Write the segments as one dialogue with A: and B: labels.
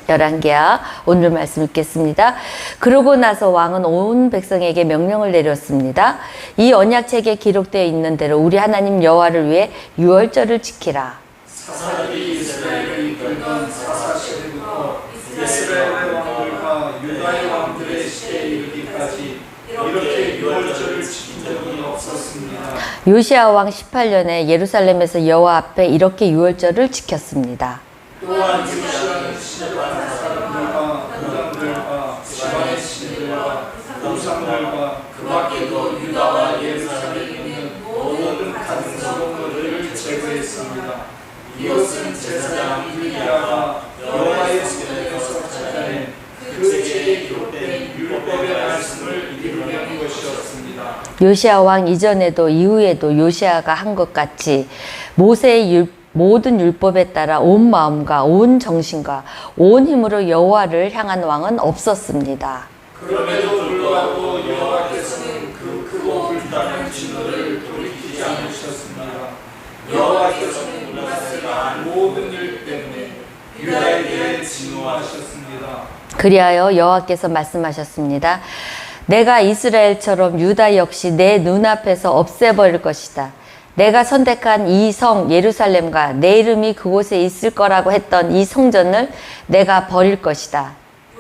A: 열왕기하 오늘 말씀 읽겠습니다. 그러고 나서 왕은 온 백성에게 명령을 내렸습니다. 이 언약책에 기록되어 있는 대로 우리 하나님 여호와를 위해 유월절을 지키라.
B: 사사들이 이스라엘을 이끌던 사사시대부터 이스라엘의 왕들과 유다의 왕들의 시대에 이르기까지 이렇게 유월절을 지킨 적이 없었습니다.
A: 요시야 왕 18년에 예루살렘에서 여호와 앞에 이렇게 유월절을 지켰습니다.
B: 또한 요시야는 시대받은 사람들과 무당들과 지방의 신들과 우상들과 그 밖에도 유다와 예루살렘에 있는 모든 가진 성도들을 제거했습니다. 이것은 제사장 일리야가 여호와의 성전에서 찾아낸 그 책에 기록된 율법의 말씀을 이루려 한 것이었습니다.
A: 요시야 왕 이전에도 이후에도 요시야가 한 것 같이 모세의 모든 율법에 따라 온 마음과 온 정신과 온 힘으로 여호와를 향한 왕은 없었습니다.
B: 그럼에도 불구하고 여호와께서는 그 크고 불타는 진노를 돌이키지 않으셨습니다. 여호와께서는 문하세가 모든 일 때문에 유다에 대해 진노하셨습니다.
A: 그리하여 여호와께서 말씀하셨습니다. 내가 이스라엘처럼 유다 역시 내 눈앞에서 없애버릴 것이다. 내가 선택한 이 성 예루살렘과 내 이름이 그곳에 있을 거라고 했던 이 성전을 내가 버릴 것이다.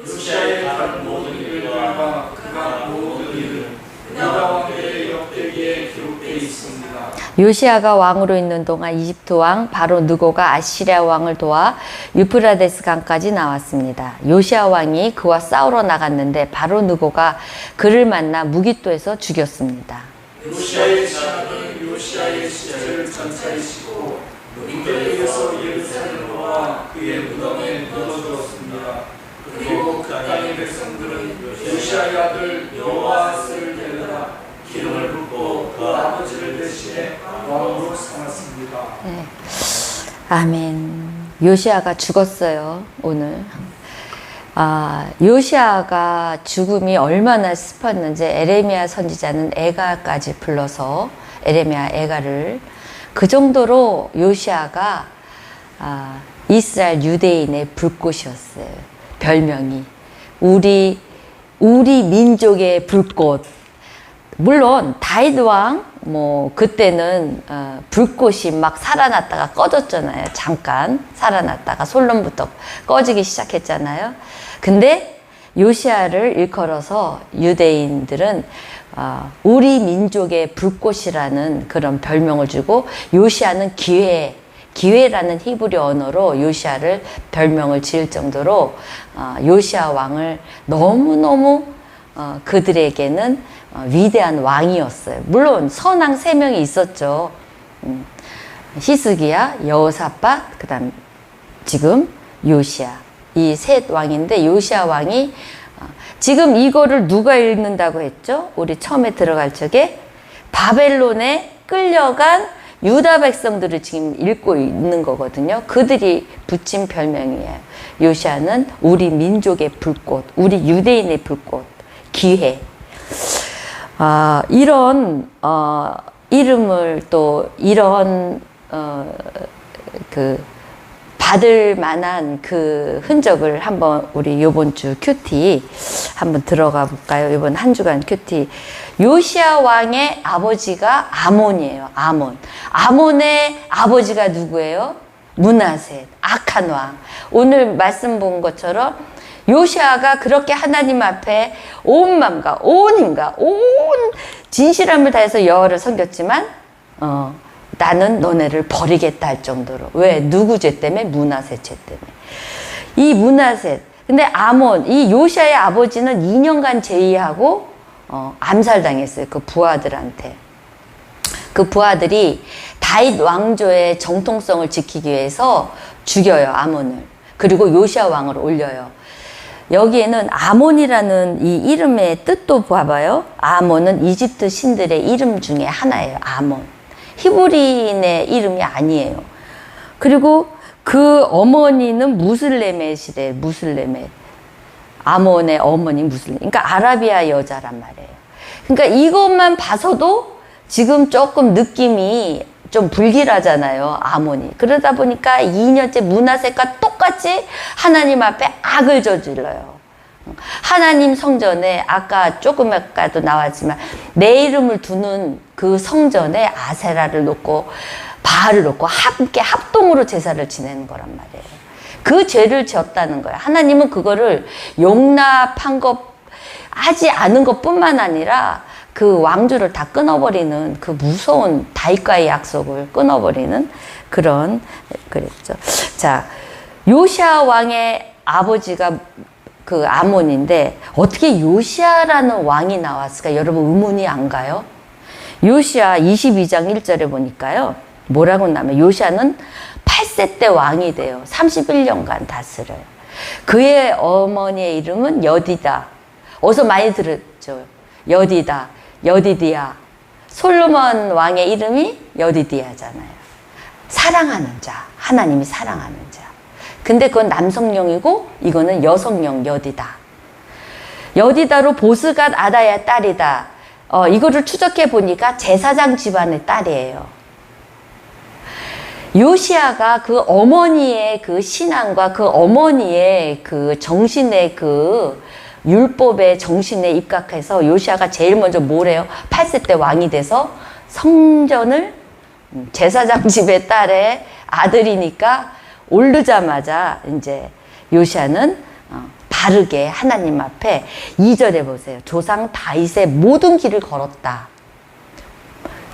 B: 요시야의 다른 모든 일들과 그가 모든 일은 유다 왕들의 역대기에 기록되어 있습니다.
A: 요시야가 왕으로 있는 동안 이집트 왕 바로 느고가 아시리아 왕을 도와 유프라데스 강까지 나왔습니다. 요시야 왕이 그와 싸우러 나갔는데 바로 느고가 그를 만나 무기토에서 죽였습니다.
B: 요시야의 시작은 요시야의 시절을 전차이시고 무기토에서 예루살렘으로 와 그의 무덤에 묻어두었습니다. 그리고 그 땅의 백성들은 요시야의 아들 여호아스를 데려다 기름을 붓고 그 아버지를 대신해 왕으로 삼았습니다.
A: 네. 아멘. 요시야가 죽었어요, 오늘. 요시야가 죽음이 얼마나 슬펐는지 에레미야 선지자는 애가까지 불러서 에레미야 애가를 그 정도로 요시야가 이스라엘 유대인의 불꽃이었어요. 별명이 우리 민족의 불꽃. 물론 다윗 왕 그때는 불꽃이 막 살아났다가 꺼졌잖아요. 잠깐 살아났다가 솔로몬부터 꺼지기 시작했잖아요. 근데 요시야를 일컬어서 유대인들은 우리 민족의 불꽃이라는 그런 별명을 주고 요시야는 기회라는 히브리 언어로 요시야를 별명을 지을 정도로 요시야 왕을 너무너무 그들에게는 위대한 왕이었어요. 물론 선왕 3명이 있었죠. 히스기야, 여호사밧, 그 다음 지금 요시야. 이 셋 왕인데 요시야 왕이 지금 이거를 누가 읽는다고 했죠? 우리 처음에 들어갈 적에 바벨론에 끌려간 유다 백성들을 지금 읽고 있는 거거든요. 그들이 붙인 별명이에요. 요시야는 우리 민족의 불꽃, 우리 유대인의 불꽃, 기회. 이런 이름을 또 이런 받을 만한 그 흔적을 한번 우리 요번 주 큐티 한번 들어가 볼까요? 요번 한 주간 큐티. 요시야 왕의 아버지가 아몬이에요. 아몬의 아버지가 누구예요? 므낫셋, 악한 왕. 오늘 말씀 본 것처럼 요시야가 그렇게 하나님 앞에 온 마음과 온 힘과 온 진실함을 다해서 여호와를 섬겼지만 나는 너네를 버리겠다 할 정도로. 왜? 누구 죄 때문에? 므낫셋 죄 때문에. 이 므낫셋. 근데 아몬, 이 요시야의 아버지는 2년간 제의하고 암살당했어요. 그 부하들한테. 그 부하들이 다윗 왕조의 정통성을 지키기 위해서 죽여요, 아몬을. 그리고 요시야 왕을 올려요. 여기에는 아몬이라는 이 이름의 뜻도 봐봐요. 아몬은 이집트 신들의 이름 중에 하나예요. 아몬. 히브리인의 이름이 아니에요. 그리고 그 어머니는 무슬레멧이래. 무슬레멧. 아몬의 어머니 무슬레멧. 그러니까 아라비아 여자란 말이에요. 그러니까 이것만 봐서도 지금 조금 느낌이 좀 불길하잖아요. 아몬이. 그러다 보니까 2년째 므낫세가 똑같이 하나님 앞에 악을 저질러요. 하나님 성전에 아까 조금 아까도 나왔지만 내 이름을 두는 그 성전에 아세라를 놓고 바알을 놓고 함께 합동으로 제사를 지내는 거란 말이에요. 그 죄를 지었다는 거예요. 하나님은 그거를 용납한 것 하지 않은 것뿐만 아니라 그 왕조를 다 끊어버리는 그 무서운 다윗과의 약속을 끊어버리는 그런 그랬죠. 자, 요시아 왕의 아버지가 그 아몬인데 어떻게 요시아라는 왕이 나왔을까? 여러분 의문이 안 가요? 요시아 22장 1절에 보니까요. 뭐라고 나면 요시아는 8세 때 왕이 돼요. 31년간 다스려요. 그의 어머니의 이름은 여디다. 어서 많이 들었죠. 여디다, 여디디아. 솔로몬 왕의 이름이 여디디아잖아요. 사랑하는 자, 하나님이 사랑하는 자. 근데 그건 남성령이고 이거는 여성령 여디다. 여디다로 보스갓 아다야 딸이다. 이거를 추적해 보니까 제사장 집안의 딸이에요. 요시아가 그 어머니의 그 신앙과 그 어머니의 그 정신의 그 율법의 정신에 입각해서 요시아가 제일 먼저 뭘 해요? 8세 때 왕이 돼서 성전을 제사장 집의 딸의 아들이니까 오르자마자 이제 요시아는 바르게 하나님 앞에 2절에 보세요. 조상 다윗의 모든 길을 걸었다.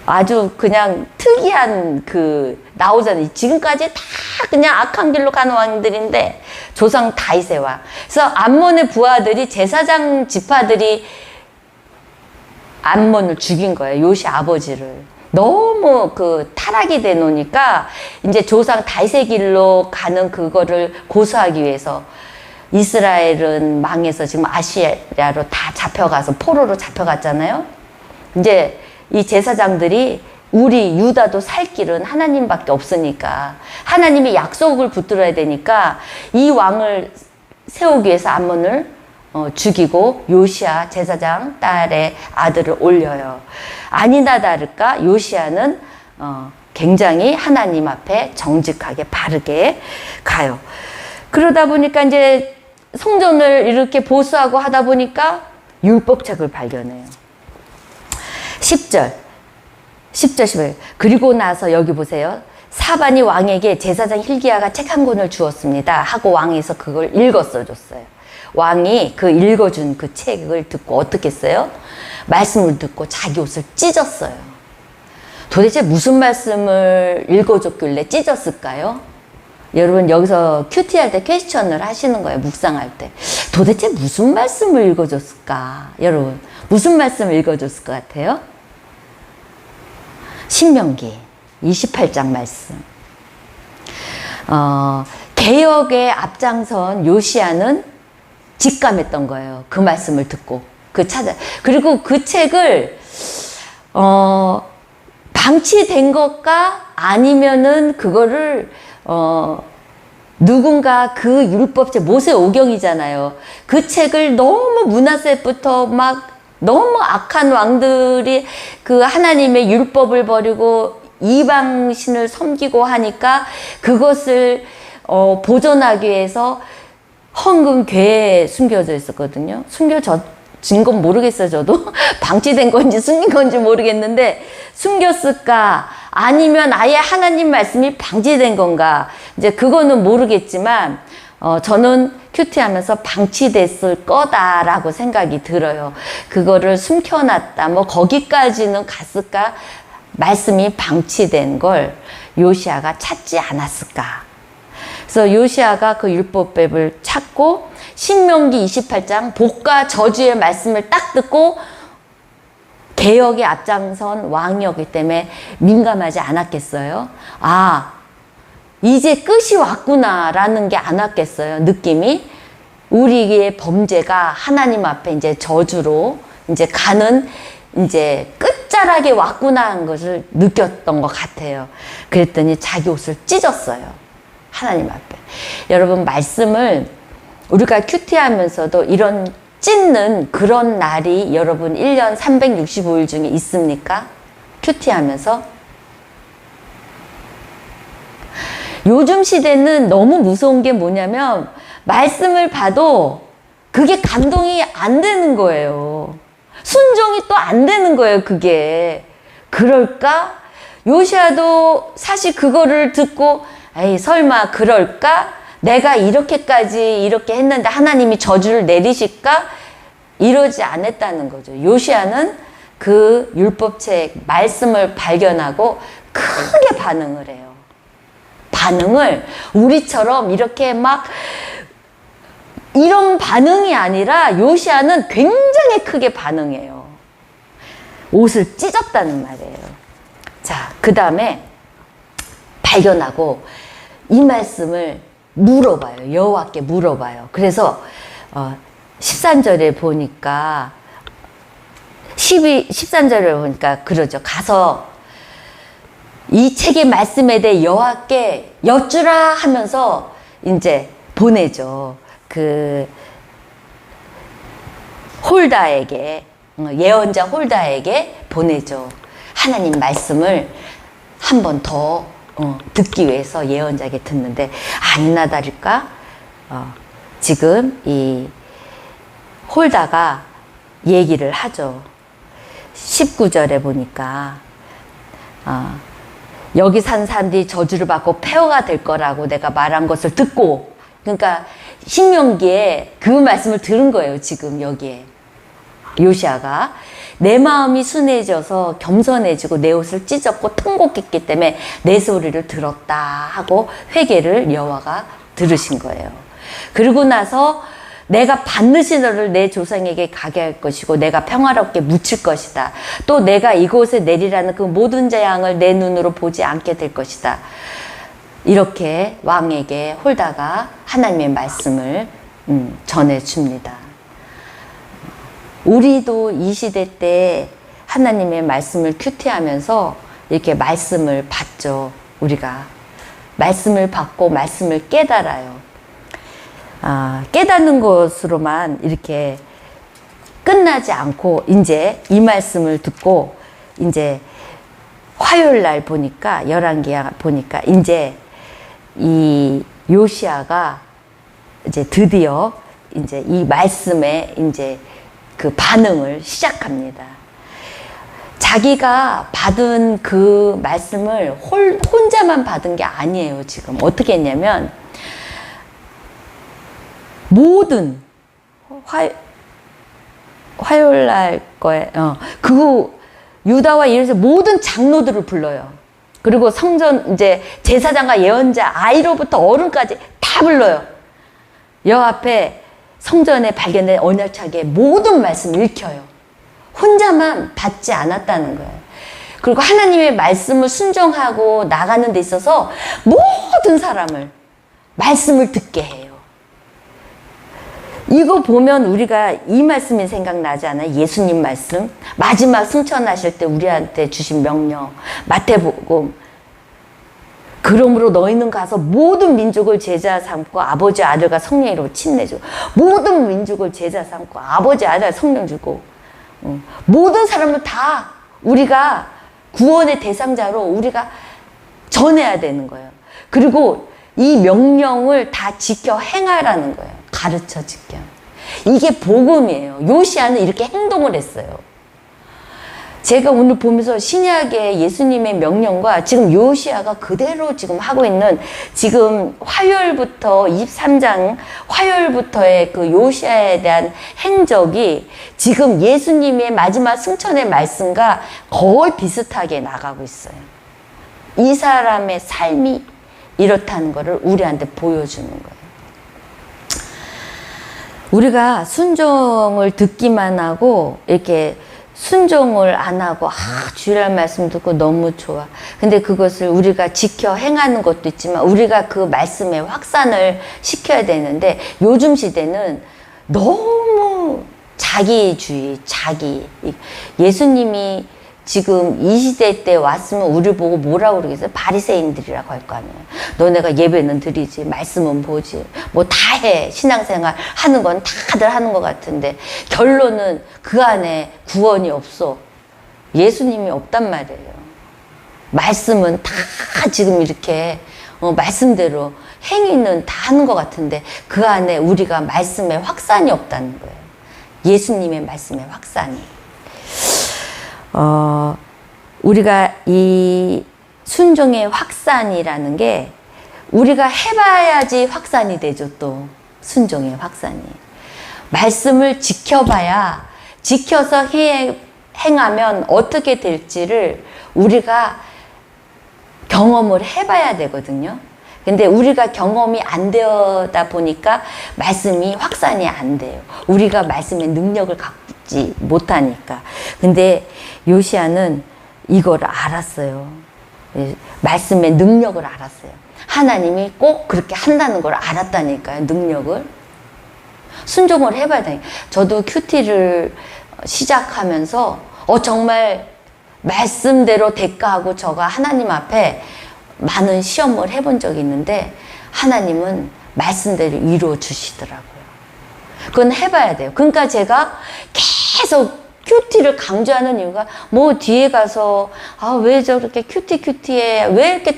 A: 아주 그냥 특이한 그 나오잖아요. 지금까지 다 그냥 악한 길로 가는 왕들인데 조상 다윗의 왕. 그래서 암몬의 부하들이 제사장 지파들이 암몬을 죽인 거예요. 요시아 아버지를. 너무 그 타락이 돼 놓으니까 이제 조상 다윗의 길로 가는 그거를 고수하기 위해서 이스라엘은 망해서 지금 아시리아로 다 잡혀가서 포로로 잡혀갔잖아요. 이제 이 제사장들이 우리 유다도 살 길은 하나님밖에 없으니까 하나님이 약속을 붙들어야 되니까 이 왕을 세우기 위해서 암몬을 죽이고 요시아 제사장 딸의 아들을 올려요. 아니나 다를까 요시아는 굉장히 하나님 앞에 정직하게 바르게 가요. 그러다 보니까 이제 성전을 이렇게 보수하고 하다 보니까 율법책을 발견해요. 10절 11. 그리고 나서 여기 보세요. 사반이 왕에게 제사장 hil기야가 책 한 권을 주었습니다 하고 왕에서 그걸 읽어 써줬어요. 왕이 그 읽어준 그 책을 듣고 어떻게 했어요? 말씀을 듣고 자기 옷을 찢었어요. 도대체 무슨 말씀을 읽어줬길래 찢었을까요? 여러분 여기서 큐티 할 때 퀘스천을 하시는 거예요. 묵상할 때. 도대체 무슨 말씀을 읽어줬을까? 여러분 무슨 말씀을 읽어줬을 것 같아요? 신명기 28장 말씀. 개혁의 앞장선 요시아는 직감했던 거예요. 그 말씀을 듣고 그리고 그 책을 방치된 것과 아니면은 그거를 누군가 그 율법책 모세 오경이잖아요. 그 책을 너무 므낫세부터 막 너무 악한 왕들이 그 하나님의 율법을 버리고 이방신을 섬기고 하니까 그것을 보존하기 위해서 헌금 궤에 숨겨져 있었거든요. 숨겨진 건 모르겠어요, 저도. 방치된 건지 숨긴 건지 모르겠는데, 숨겼을까? 아니면 아예 하나님 말씀이 방치된 건가? 이제 그거는 모르겠지만, 저는 큐티 하면서 방치됐을 거다라고 생각이 들어요. 그거를 숨겨놨다. 뭐, 거기까지는 갔을까? 말씀이 방치된 걸 요시아가 찾지 않았을까? 그래서 요시아가 그 율법법을 찾고 신명기 28장 복과 저주의 말씀을 딱 듣고 개혁의 앞장선 왕이었기 때문에 민감하지 않았겠어요? 아, 이제 끝이 왔구나라는 게 안 왔겠어요? 느낌이? 우리의 범죄가 하나님 앞에 이제 저주로 이제 가는 이제 끝자락에 왔구나 하는 것을 느꼈던 것 같아요. 그랬더니 자기 옷을 찢었어요. 하나님 앞에. 여러분 말씀을 우리가 큐티하면서도 이런 찢는 그런 날이 여러분 1년 365일 중에 있습니까? 큐티하면서 요즘 시대는 너무 무서운 게 뭐냐면 말씀을 봐도 그게 감동이 안 되는 거예요. 순종이 또 안 되는 거예요, 그게. 그럴까? 요시야도 사실 그거를 듣고 에이 설마 그럴까? 내가 이렇게까지 이렇게 했는데 하나님이 저주를 내리실까? 이러지 않았다는 거죠. 요시야는 그 율법책 말씀을 발견하고 크게 반응을 해요. 반응을 우리처럼 이렇게 막 이런 반응이 아니라 요시야는 굉장히 크게 반응해요. 옷을 찢었다는 말이에요. 자, 그 다음에 발견하고 이 말씀을 물어봐요. 여호와께 물어봐요. 그래서 13절에 보니까 13절에 보니까 그러죠. 가서 이 책의 말씀에 대해 여호와께 여쭈라 하면서 이제 보내죠. 그 홀다에게, 예언자 홀다에게 보내죠. 하나님 말씀을 한 번 더 듣기 위해서 예언자에게 듣는데 아니나 다를까 지금 이 홀다가 얘기를 하죠. 19절에 보니까 여기 산 사람들이 저주를 받고 폐허가 될 거라고 내가 말한 것을 듣고, 그러니까 신명기에 그 말씀을 들은 거예요. 지금 여기에 요시야가 내 마음이 순해져서 겸손해지고 내 옷을 찢었고 통곡했기 때문에 내 소리를 들었다 하고 회개를 여호와가 들으신 거예요. 그러고 나서 내가 반드시 너를 내 조상에게 가게 할 것이고 내가 평화롭게 묻힐 것이다. 또 내가 이곳에 내리라는 그 모든 재앙을 내 눈으로 보지 않게 될 것이다. 이렇게 왕에게 홀다가 하나님의 말씀을 전해줍니다. 우리도 이 시대 때 하나님의 말씀을 큐티하면서 이렇게 말씀을 받죠. 우리가 말씀을 받고 말씀을 깨달아요. 깨닫는 것으로만 이렇게 끝나지 않고 이제 이 말씀을 듣고 이제 화요일 날 보니까 11기 보니까 이제 이 요시야가 이제 드디어 이제 이 말씀에 이제 그 반응을 시작합니다. 자기가 받은 그 말씀을 혼자만 받은 게 아니에요. 지금 어떻게 했냐면 모든 화요일 날 거에 그 유다와 예루살렘 모든 장로들을 불러요. 그리고 성전 이제 제사장과 예언자 아이로부터 어른까지 다 불러요. 여 앞에 성전에 발견된 언약책의 모든 말씀을 읽혀요. 혼자만 받지 않았다는 거예요. 그리고 하나님의 말씀을 순종하고 나가는 데 있어서 모든 사람을 말씀을 듣게 해요. 이거 보면 우리가 이 말씀이 생각나지 않아요? 예수님 말씀. 마지막 승천하실 때 우리한테 주신 명령. 마태복음. 그러므로 너희는 가서 모든 민족을 제자 삼고 아버지 아들과 성령으로 침례주고 모든 민족을 제자 삼고 아버지 아들 성령 주고 모든 사람을 다 우리가 구원의 대상자로 우리가 전해야 되는 거예요. 그리고 이 명령을 다 지켜 행하라는 거예요. 가르쳐 지켜. 이게 복음이에요. 요시야는 이렇게 행동을 했어요. 제가 오늘 보면서 신약의 예수님의 명령과 지금 요시야가 그대로 지금 하고 있는 지금 화요일부터 23장 화요일부터의 그 요시야에 대한 행적이 지금 예수님의 마지막 승천의 말씀과 거의 비슷하게 나가고 있어요. 이 사람의 삶이 이렇다는 것을 우리한테 보여주는 거예요. 우리가 순종을 듣기만 하고 이렇게 순종을 안 하고 주일날 말씀 듣고 너무 좋아. 근데 그것을 우리가 지켜 행하는 것도 있지만 우리가 그 말씀의 확산을 시켜야 되는데 요즘 시대는 너무 자기주의, 예수님이 지금 이 시대 때 왔으면 우리 보고 뭐라고 그러겠어요? 바리새인들이라고 할 거 아니에요. 너네가 예배는 드리지, 말씀은 보지, 뭐 다 해. 신앙생활 하는 건 다들 하는 것 같은데 결론은 그 안에 구원이 없어. 예수님이 없단 말이에요. 말씀은 다 지금 이렇게 말씀대로 행위는 다 하는 것 같은데 그 안에 우리가 말씀에 확산이 없다는 거예요. 예수님의 말씀에 확산이. 우리가 이 순종의 확산이라는 게 우리가 해봐야지 확산이 되죠. 또 순종의 확산이. 말씀을 지켜봐야 지켜서 행하면 어떻게 될지를 우리가 경험을 해봐야 되거든요. 근데 우리가 경험이 안 되다 보니까 말씀이 확산이 안 돼요. 우리가 말씀의 능력을 갖지 못하니까. 근데 요시야는 이걸 알았어요. 말씀의 능력을 알았어요. 하나님이 꼭 그렇게 한다는 걸 알았다니까요. 능력을. 순종을 해봐야 되니까. 저도 큐티를 시작하면서 정말 말씀대로 대가하고 저가 하나님 앞에 많은 시험을 해본 적이 있는데 하나님은 말씀대로 이루어 주시더라고요. 그건 해봐야 돼요. 그러니까 제가 계속 큐티를 강조하는 이유가 뭐 뒤에 가서 왜 저렇게 큐티해 왜 이렇게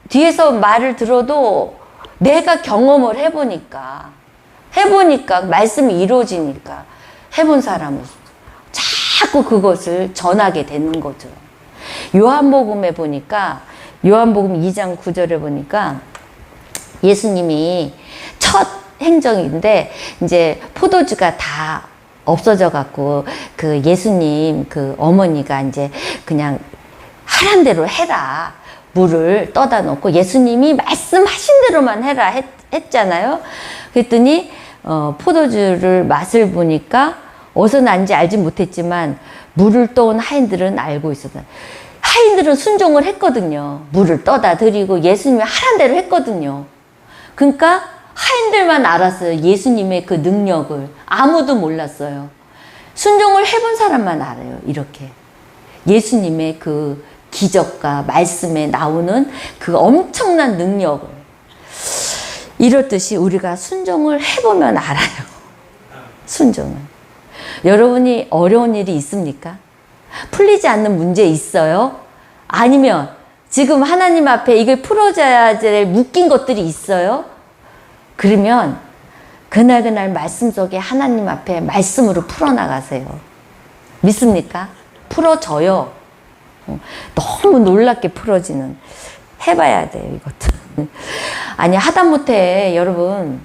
A: 뒤에서 말을 들어도 내가 경험을 해보니까 말씀이 이루어지니까 해본 사람은 자꾸 그것을 전하게 되는 거죠. 요한복음에 보니까 요한복음 2장 9절에 보니까 예수님이 첫 행정인데 이제 포도주가 다 없어져 갖고 그 예수님 그 어머니가 이제 그냥 하란 대로 해라. 물을 떠다 놓고 예수님이 말씀하신 대로만 해라 했잖아요. 그랬더니 포도주를 맛을 보니까 어디서 난지 알지 못했지만 물을 떠온 하인들은 알고 있었다. 하인들은 순종을 했거든요. 물을 떠다 드리고 예수님이 하란 대로 했거든요. 그러니까 하인들만 알았어요. 예수님의 그 능력을. 아무도 몰랐어요. 순종을 해본 사람만 알아요. 이렇게. 예수님의 그 기적과 말씀에 나오는 그 엄청난 능력을. 이렇듯이 우리가 순종을 해보면 알아요. 순종을. 여러분이 어려운 일이 있습니까? 풀리지 않는 문제 있어요? 아니면 지금 하나님 앞에 이걸 풀어져야 될 묶인 것들이 있어요? 그러면 그날 말씀 속에 하나님 앞에 말씀으로 풀어나가세요. 믿습니까? 풀어져요. 너무 놀랍게 풀어지는. 해봐야 돼요, 이것도. 아니, 하다못해 여러분,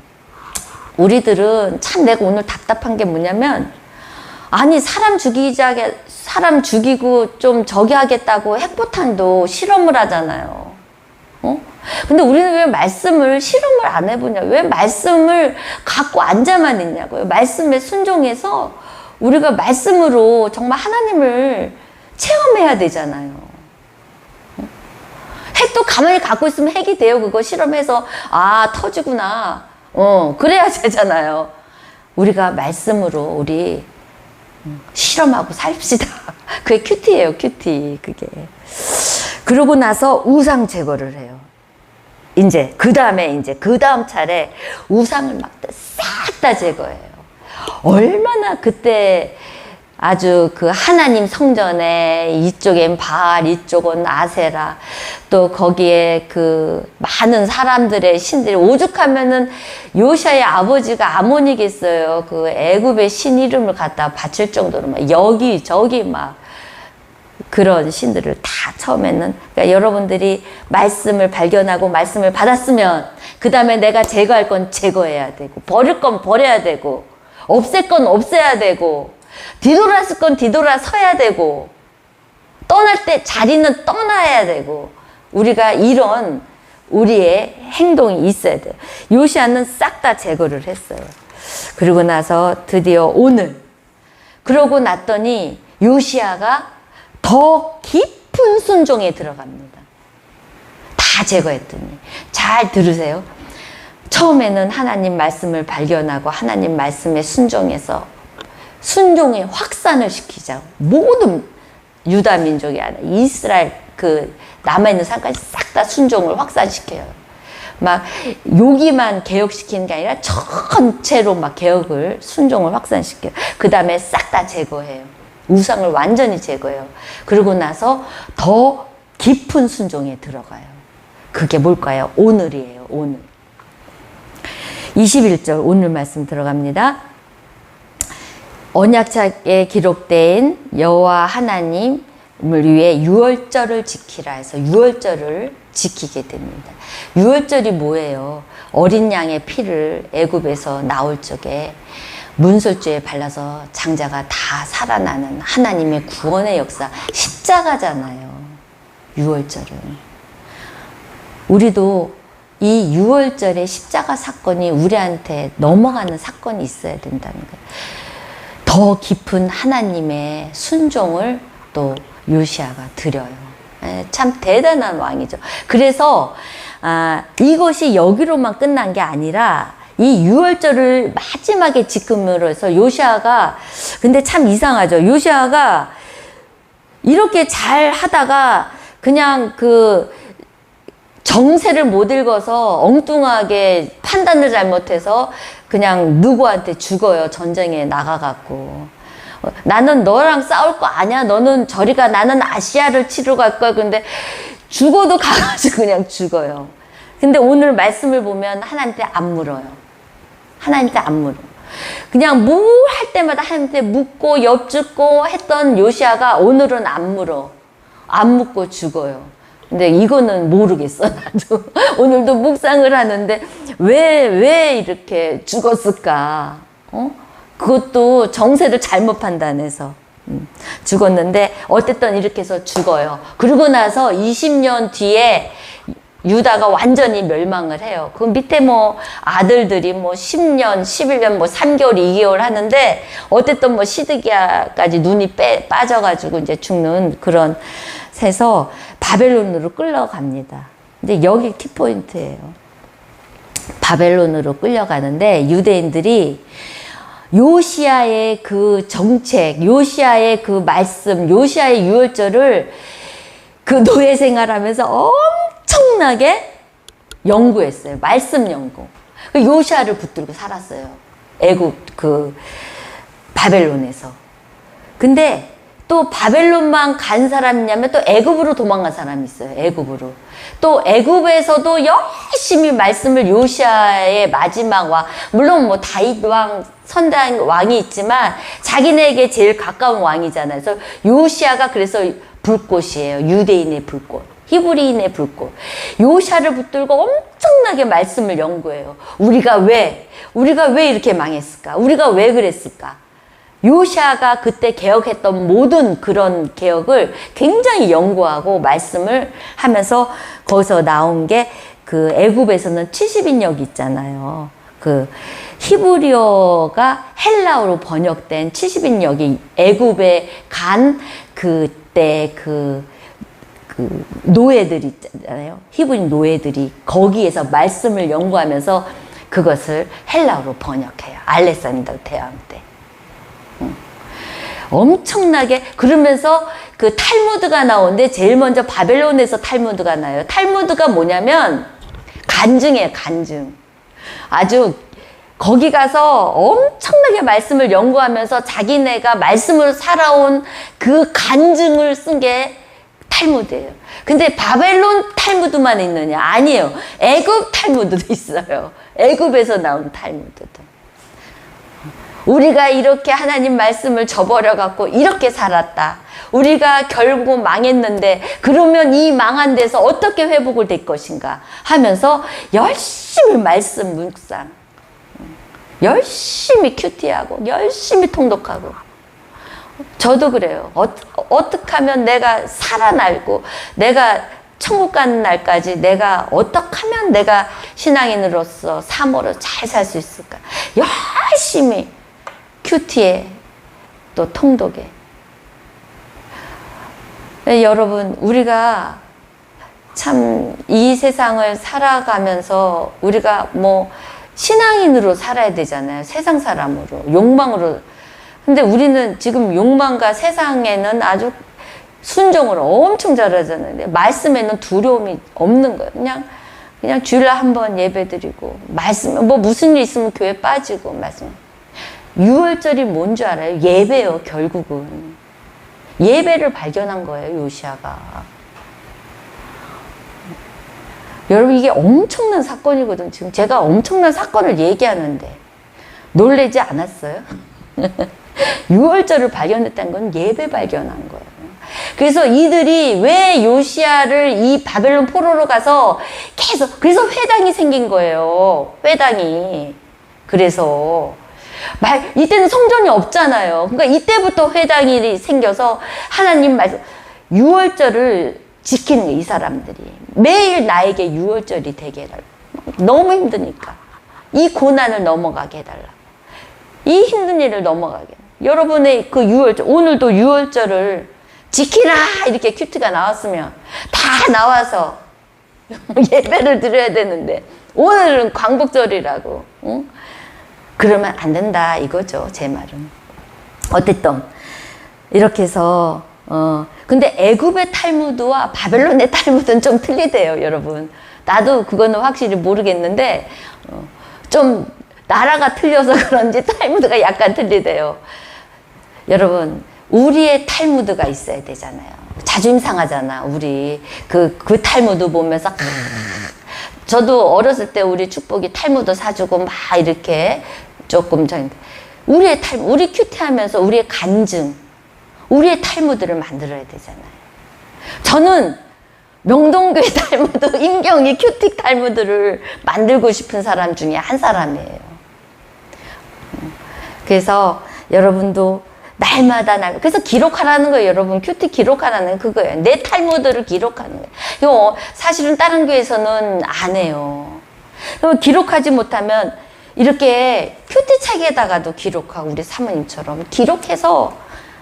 A: 우리들은 참 내가 오늘 답답한 게 뭐냐면, 아니, 사람 죽이고 좀 저기 하겠다고 핵폭탄도 실험을 하잖아요. 근데 우리는 왜 말씀을 실험을 안 해보냐? 왜 말씀을 갖고 앉아만 있냐고요? 말씀에 순종해서 우리가 말씀으로 정말 하나님을 체험해야 되잖아요. 핵도 가만히 갖고 있으면 핵이 돼요. 그거 실험해서 터지구나. 그래야 되잖아요. 우리가 말씀으로 우리 실험하고 삽시다. 그게 큐티예요, 큐티. 그게. 그러고 나서 우상 제거를 해요. 그 다음 차례 우상을 막 싹 다 제거해요. 얼마나 그때 아주 그 하나님 성전에 이쪽엔 바알, 이쪽은 아세라, 또 거기에 그 많은 사람들의 신들이 오죽하면은 요시아의 아버지가 아몬이겠어요. 그 애굽의 신 이름을 갖다 바칠 정도로 막 여기저기 막 그런 신들을 다 처음에는. 그러니까 여러분들이 말씀을 발견하고 말씀을 받았으면 그 다음에 내가 제거할 건 제거해야 되고, 버릴 건 버려야 되고, 없앨 건 없애야 되고, 뒤돌았을 건 뒤돌아서야 되고, 떠날 때 자리는 떠나야 되고, 우리가 이런 우리의 행동이 있어야 돼요. 요시아는 싹 다 제거를 했어요. 그리고 나서 드디어 오늘, 그러고 났더니 요시아가 더 깊은 순종에 들어갑니다. 다 제거했더니. 잘 들으세요. 처음에는 하나님 말씀을 발견하고 하나님 말씀에 순종해서 순종의 확산을 시키자. 모든 유다 민족이 아니라 이스라엘 그 남아있는 사람까지 싹 다 순종을 확산시켜요. 막 여기만 개혁시키는 게 아니라 전체로 막 개혁을, 순종을 확산시켜요. 그 다음에 싹 다 제거해요. 우상을 완전히 제거해요. 그러고 나서 더 깊은 순종에 들어가요. 그게 뭘까요? 오늘이에요. 오늘. 21절 오늘 말씀 들어갑니다. 언약책에 기록된 여호와 하나님을 위해 유월절을 지키라 해서 유월절을 지키게 됩니다. 유월절이 뭐예요? 어린 양의 피를 애굽에서 나올 적에 문설주에 발라서 장자가 다 살아나는 하나님의 구원의 역사, 십자가잖아요. 유월절은. 우리도 이 유월절의 십자가 사건이 우리한테 넘어가는 사건이 있어야 된다는 거예요. 더 깊은 하나님의 순종을 또 요시아가 드려요. 참 대단한 왕이죠. 그래서 이것이 여기로만 끝난 게 아니라 이 유월절을 마지막에 지킴으로 해서 요시아가, 근데 참 이상하죠. 요시아가 이렇게 잘 하다가 그냥 그 정세를 못 읽어서 엉뚱하게 판단을 잘못해서 그냥 누구한테 죽어요. 전쟁에 나가갖고. 나는 너랑 싸울 거 아니야. 너는 저리 가. 나는 아시아를 치러 갈 거야. 근데 죽어도 가가지고 그냥 죽어요. 근데 오늘 말씀을 보면 하나님한테 안 물어요. 하나님한테 안 물어. 그냥 뭘 할 때마다 하나님한테 묻고 엿듣고 했던 요시아가 오늘은 안 물어. 안 묻고 죽어요. 근데 이거는 모르겠어, 나도. 오늘도 묵상을 하는데 왜 이렇게 죽었을까? 그것도 정세를 잘못 판단해서 죽었는데 어쨌든 이렇게 해서 죽어요. 그러고 나서 20년 뒤에 유다가 완전히 멸망을 해요. 그 밑에 뭐 아들들이 뭐 10년, 11년, 뭐 3개월, 2개월 하는데 어쨌든 뭐 시드기야까지 눈이 빠져가지고 이제 죽는 그런 해서 바벨론으로 끌려갑니다. 근데 여기 키포인트예요. 바벨론으로 끌려가는데 유대인들이 요시아의 그 정책, 요시아의 그 말씀, 요시아의 유월절을 그 노예 생활하면서 엄청나게 연구했어요. 말씀 연구. 그 요시아를 붙들고 살았어요. 애굽 그 바벨론에서. 근데 또 바벨론만 간 사람이 있냐면 또 애굽으로 도망간 사람이 있어요. 애굽으로. 또 애굽에서도 열심히 말씀을 요시아의 마지막 왕, 물론 뭐 다윗 왕, 선단 왕이 있지만 자기네에게 제일 가까운 왕이잖아요. 그래서 요시아가 그래서 불꽃이에요. 유대인의 불꽃. 히브리인의 불꽃. 요시아를 붙들고 엄청나게 말씀을 연구해요. 우리가 왜 이렇게 망했을까? 우리가 왜 그랬을까? 요시아가 그때 개혁했던 모든 그런 개혁을 굉장히 연구하고 말씀을 하면서 거기서 나온 게 그 애굽에서는 70인역이 있잖아요. 그 히브리어가 헬라어로 번역된 70인역이 애굽에 간 그때 그 노예들이 있잖아요. 히브리 노예들이 거기에서 말씀을 연구하면서 그것을 헬라어로 번역해요. 알렉산더 대왕 때. 엄청나게 그러면서 그 탈무드가 나오는데 제일 먼저 바벨론에서 탈무드가 나요. 탈무드가 뭐냐면 간증이에요. 간증. 아주 거기 가서 엄청나게 말씀을 연구하면서 자기네가 말씀으로 살아온 그 간증을 쓴 게 탈무드예요. 근데 바벨론 탈무드만 있느냐? 아니에요. 애굽 탈무드도 있어요. 애굽에서 나온 탈무드도. 우리가 이렇게 하나님 말씀을 저버려 갖고 이렇게 살았다. 우리가 결국 망했는데 그러면 이 망한 데서 어떻게 회복을 될 것인가 하면서 열심히 말씀 묵상, 열심히 큐티하고 열심히 통독하고. 저도 그래요. 어떻게 하면 내가 살아날고 내가 천국 가는 날까지 내가 어떻게 하면 내가 신앙인으로서 사모로 잘 살 수 있을까? 열심히 큐티에 또 통독에. 여러분, 우리가 참 이 세상을 살아가면서 우리가 뭐 신앙인으로 살아야 되잖아요. 세상 사람으로, 욕망으로. 근데 우리는 지금 욕망과 세상에는 아주 순종을 엄청 잘하잖아요. 근데 말씀에는 두려움이 없는 거예요. 그냥 주일날 한번 예배 드리고, 말씀, 뭐 무슨 일 있으면 교회 빠지고, 말씀. 6월절이 뭔 줄 알아요? 예배요, 결국은. 예배를 발견한 거예요, 요시아가. 여러분 이게 엄청난 사건이거든. 지금 제가 엄청난 사건을 얘기하는데 놀라지 않았어요? 6월절을 발견했다는 건 예배 발견한 거예요. 그래서 이들이 왜 요시야를 이 바벨론 포로로 가서 계속, 그래서 회당이 생긴 거예요. 회당이. 그래서 이때는 성전이 없잖아요. 그러니까 이때부터 회당이 생겨서 하나님 말씀 6월절을 지키는 이 사람들이 매일 나에게 6월절이 되게 해달라. 너무 힘드니까 이 고난을 넘어가게 해달라. 이 힘든 일을 넘어가게. 여러분의 그 6월절, 오늘도 6월절을 지키라 이렇게 큐티가 나왔으면 다 나와서 예배를 드려야 되는데 오늘은 광복절이라고. 응? 그러면 안 된다 이거죠. 제 말은. 어쨌든 이렇게 해서 근데 애굽의 탈무드와 바벨론의 탈무드는 좀 틀리대요, 여러분. 나도 그거는 확실히 모르겠는데 좀 나라가 틀려서 그런지 탈무드가 약간 틀리대요. 여러분, 우리의 탈무드가 있어야 되잖아요. 자존심 상하잖아, 우리. 그 탈무드 보면서 저도 어렸을 때 우리 축복이 탈무드 사주고 막 이렇게 조금 우리의 우리 큐티하면서 우리의 간증, 우리의 탈무드를 만들어야 되잖아요. 저는 명동교회 탈무드, 임경이 큐티 탈무드를 만들고 싶은 사람 중에 한 사람이에요. 그래서 여러분도 날마다 그래서 기록하라는 거예요, 여러분. 큐티 기록하라는 그거예요. 내 탈무드를 기록하는 거예요. 이거 사실은 다른 교회에서는 안 해요. 기록하지 못하면 이렇게 큐티 책에다가도 기록하고 우리 사모님처럼 기록해서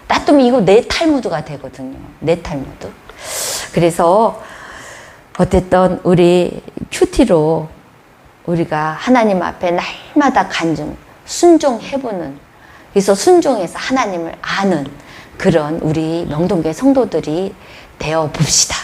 A: 놔두면 이거 내 탈무드가 되거든요. 내 탈무드. 그래서 어쨌든 우리 큐티로 우리가 하나님 앞에 날마다 간증, 순종해보는, 그래서 순종해서 하나님을 아는 그런 우리 명동교회 성도들이 되어 봅시다.